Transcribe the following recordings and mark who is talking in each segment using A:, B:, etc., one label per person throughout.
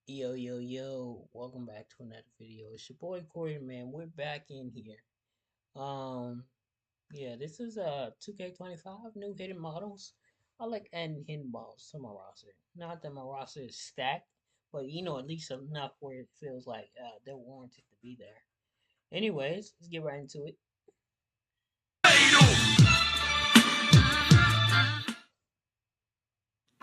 A: Yo, yo, yo, welcome back to another video. It's your boy Corey, man. We're back in here. Um, yeah, this is 2K25 new hidden models. I like adding hidden models to my roster. Not that my roster is stacked, but at least enough where it feels like they're warranted to be there. Anyways, let's get right into it.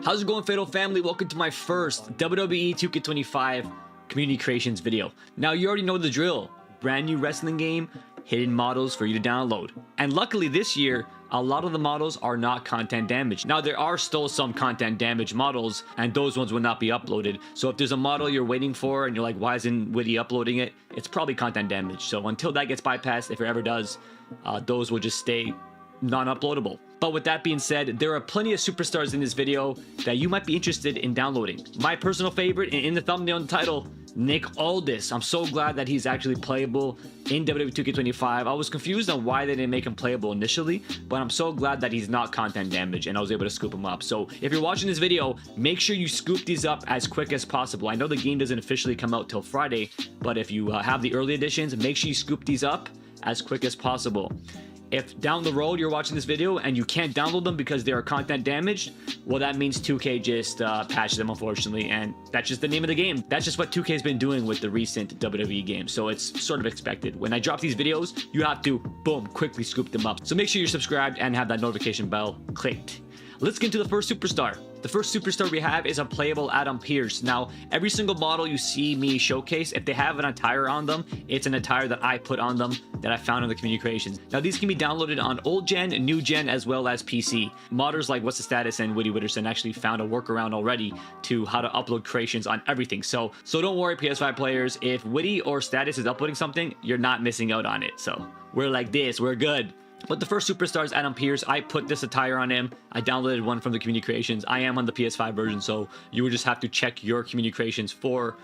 B: How's it going, Fatal Family? Welcome to my first WWE 2K25 community creations video. Now, you already know the drill. Brand new wrestling game, hidden models for you to download. And luckily this year, a lot of the models are not content damaged. Now, there are still some content damaged models, and those ones will not be uploaded. So if there's a model you're waiting for and you're like, why isn't Witty uploading it? It's probably content damaged. So until that gets bypassed, if it ever does, those will just stay non-uploadable. But with that being said, there are plenty of superstars in this video that you might be interested in downloading. My personal favorite, and in the thumbnail and title, Nick Aldis. I'm so glad that he's actually playable in WWE 2K25. I was confused on why they didn't make him playable initially, but I'm so glad that he's not content damaged and I was able to scoop him up. So if you're watching this video, make sure you scoop these up as quick as possible. I know the game doesn't officially come out till Friday, but if you have the early editions, make sure you scoop these up as quick as possible. If down the road you're watching this video and you can't download them because they are content damaged, well, that means 2K just patched them, unfortunately, and that's just the name of the game. That's just what 2K's been doing with the recent WWE games, so it's sort of expected. When I drop these videos, you have to, boom, quickly scoop them up. So make sure you're subscribed and have that notification bell clicked. Let's get into the first superstar. The first superstar we have is a playable Adam Pearce. Now, every single model you see me showcase, if they have an attire on them, it's an attire that I put on them that I found in the community creations. Now, these can be downloaded on old gen, new gen, as well as PC. Modders like What's the Status and Witty Witterson actually found a workaround already to how to upload creations on everything. So don't worry, PS5 players. If Witty or Status is uploading something, you're not missing out on it. So we're like this, we're good. But the first superstar is Adam Pearce. I put this attire on him. I downloaded one from the community creations. I am on the PS5 version, so you would just have to check your community creations for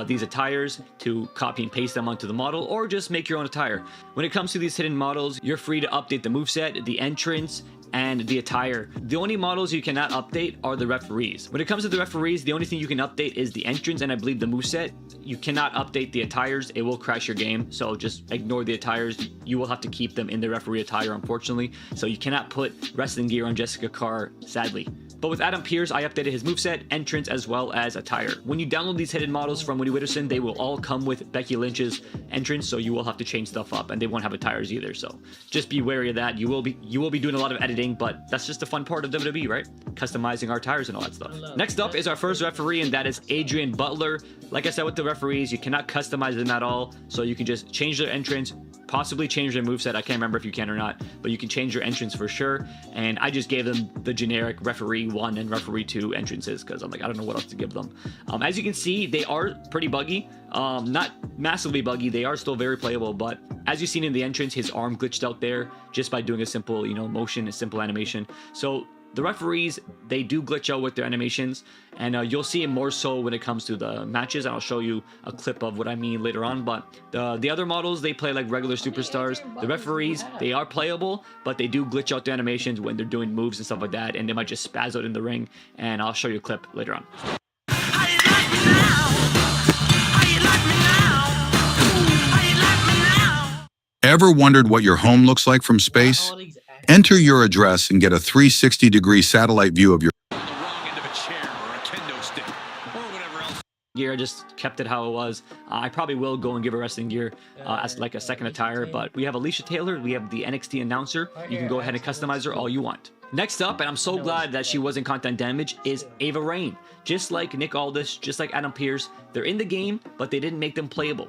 B: these attires to copy and paste them onto the model, or just make your own attire. When it comes to these hidden models, you're free to update the moveset, the entrance, and the attire. The only models you cannot update are the referees. When it comes to the referees, the only thing you can update is the entrance and I believe the moveset. You cannot update the attires. It will crash your game, so just ignore the attires. You will have to keep them in the referee attire, unfortunately. So you cannot put wrestling gear on Jessica Carr, sadly. But with Adam Pearce, I updated his moveset, entrance, as well as attire. When you download these hidden models from Witty Witterson, they will all come with Becky Lynch's entrance, so you will have to change stuff up, and they won't have attires either. So just be wary of that. You will be doing a lot of editing, but that's just the fun part of WWE, right? Customizing our tires and all that stuff. Next up is our first referee, and that is Adrian Butler. Like I said with the referees, you cannot customize them at all, so you can just change their entrance, possibly change their moveset. I can't remember if you can or not, but you can change your entrance for sure. And I just gave them the generic referee 1 and referee 2 entrances because I'm like, I don't know what else to give them. As you can see, they are pretty buggy. Not massively buggy. They are still very playable, but as you've seen in the entrance, his arm glitched out there just by doing a simple, motion, a simple animation. So the referees, they do glitch out with their animations, and you'll see it more so when it comes to the matches, and I'll show you a clip of what I mean later on. But the other models, they play like regular superstars. The referees, they are playable, but they do glitch out their animations when they're doing moves and stuff like that, and they might just spaz out in the ring, and I'll show you a clip later on.
C: Ever wondered what your home looks like from space? Enter your address and get a 360-degree satellite view of your
B: gear. I just kept it how it was. I probably will go and give a wrestling gear as like a second attire, but we have Alicia Taylor, we have the NXT announcer. You can go ahead and customize her all you want. Next up, and I'm so glad that she wasn't content damaged, is Ava Raine. Just like Nick Aldis, just like Adam Pearce, they're in the game, but they didn't make them playable.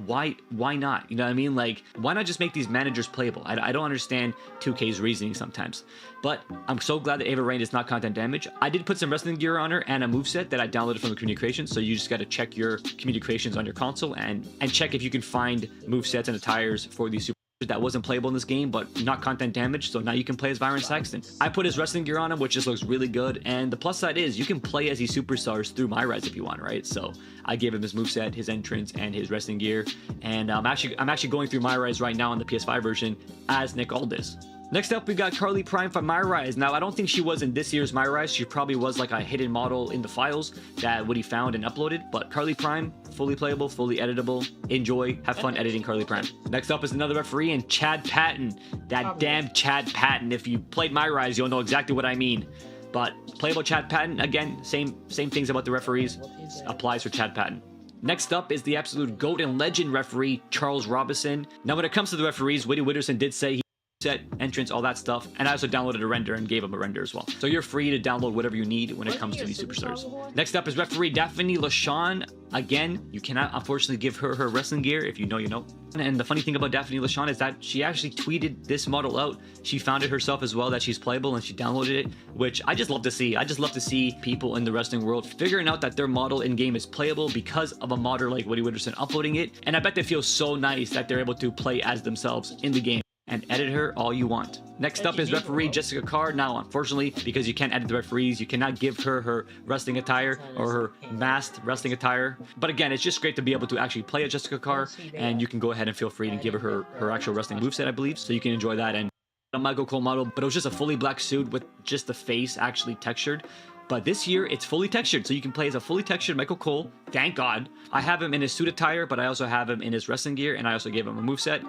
B: Why not? You know what I mean? Like, why not just make these managers playable? I don't understand 2K's reasoning sometimes. But I'm so glad that Ava Raine is not content damage. I did put some wrestling gear on her and a moveset that I downloaded from the community creations, so you just got to check your community creations on your console and check if you can find movesets and attires for these super that wasn't playable in this game, but not content damaged, so now you can play as Byron Saxton. I put his wrestling gear on him, which just looks really good, and the plus side is you can play as these superstars through MyRes if you want, right? So I gave him his moveset, his entrance, and his wrestling gear, and I'm actually going through MyRes right now on the PS5 version as Nick Aldis. Next up, we got Carly Prime from My Rise. Now, I don't think she was in this year's My Rise. She probably was like a hidden model in the files that Woody found and uploaded. But Carly Prime, fully playable, fully editable. Enjoy, have fun editing Carly Prime. Next up is another referee, and Chad Patton. That damn Chad Patton. If you played My Rise, you'll know exactly what I mean. But playable Chad Patton, again, same things about the referees applies for Chad Patton. Next up is the absolute GOAT and legend referee, Charles Robinson. Now, when it comes to the referees, Woody Witterson did say he set entrance, all that stuff, and I also downloaded a render and gave him a render as well. So you're free to download whatever you need when it comes to these superstars. Next up is referee Daphne LaShawn. Again, you cannot unfortunately give her her wrestling gear. If you know, you know. And the funny thing about Daphne LaShawn is that she actually tweeted this model out. She found it herself as well, that she's playable, and she downloaded it, which I just love to see. I just love to see people in the wrestling world figuring out that their model in game is playable because of a modder like Woody Witterson uploading it. And I bet they feel so nice that they're able to play as themselves in the game. And edit her all you want. Next up is referee Jessica Carr. Now, unfortunately, because you can't edit the referees, you cannot give her her wrestling attire or her masked wrestling attire. But again, it's just great to be able to actually play as Jessica Carr, and you can go ahead and feel free to give her her actual wrestling moveset, I believe, so you can enjoy that. And a Michael Cole model, but it was just a fully black suit with just the face actually textured. But this year, it's fully textured, so you can play as a fully textured Michael Cole. Thank God. I have him in his suit attire, but I also have him in his wrestling gear, and I also gave him a moveset.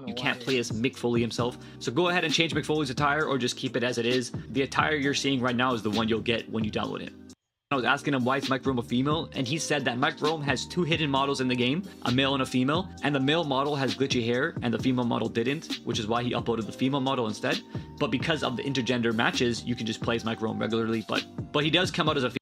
B: You can't play as Mick Foley himself, so go ahead and change Mick Foley's attire, or just keep it as it is. The attire you're seeing right now is the one you'll get when you download it. I was asking him why is Mike Rome a female, and he said that Mike Rome has two hidden models in the game, a male and a female, and the male model has glitchy hair and the female model didn't, which is why he uploaded the female model instead. But because of the intergender matches, you can just play as Mike Rome regularly, but he does come out as a female.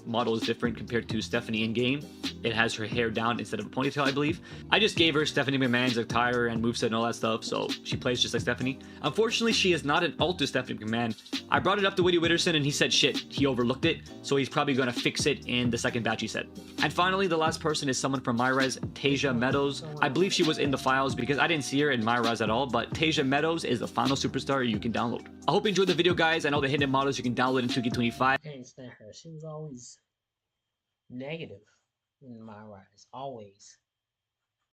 B: Model is different compared to Stephanie in game. It has her hair down instead of a ponytail, I believe. I just gave her Stephanie McMahon's attire and moveset and all that stuff, so she plays just like Stephanie. Unfortunately, she is not an alt Stephanie McMahon. I brought it up to Woody Witterson and he said shit, he overlooked it, so he's probably going to fix it in the second batch, he said. And finally, the last person is someone from MyRes, Tasia Meadows. I believe she was in the files because I didn't see her in MyRes at all, but Tasia Meadows is the final superstar you can download. I hope you enjoyed the video, guys. I know the hidden models you can download in 2K25.
A: I can't stand her. She was always negative in My Rise. Always.